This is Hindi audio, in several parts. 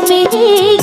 मेरे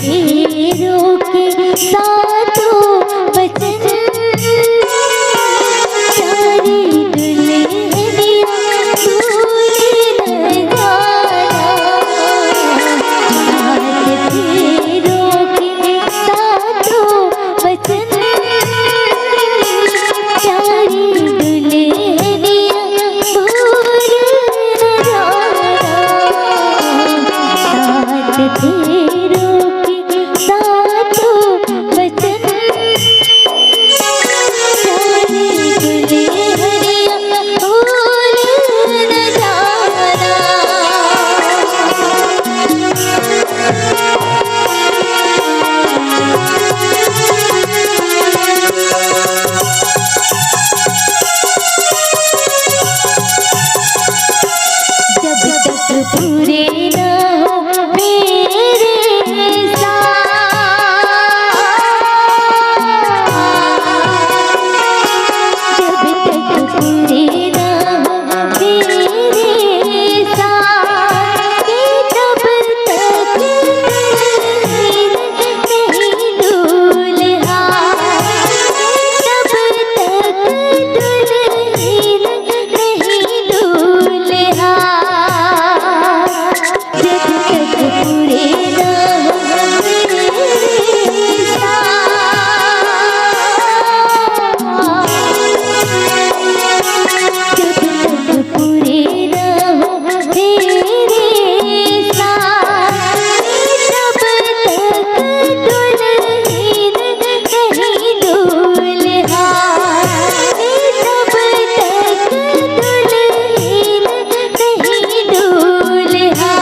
फेरों के सातों वचन प्यारी दुल्हनिया भूल न जाना। सात फेरों के सातों वचन प्यारी दुल्हनिया भूल न जाना। सात फेरों के सातों वचन प्यारी दुल्हनिया भूल न जाना। जब तक पूरे न हो मेरे साथ, जब तक पूरे न हो मेरे साथ, कि तब तक दुल्हन नहीं दूल्हा, तब तक दुल्हन नहीं दूल्हा। जब तक पूरे न हो मेरे साथ, जब तक पूरे न हो मेरे साथ, तब तक दुल्हन नहीं दूल्हा, तब तक दुल्हन नहीं दूल्हा,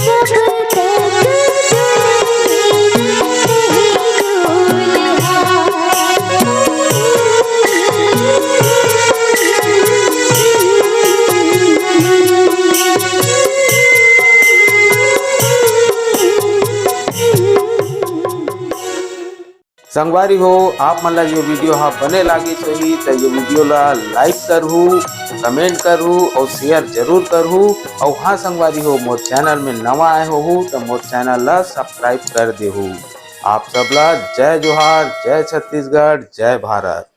जब तक संगवारी हो आप मन ला ये वीडियो हाँ बने लागे सही तो ये वीडियो ला लाइक करहू, कमेंट करहू और शेयर जरूर करहू। और हाँ संगवारी हो मोर चैनल में नवा आए हो तो मोर चैनल ला सब्सक्राइब कर देहू। आप सबला जय जोहार, जय छत्तीसगढ़, जय भारत।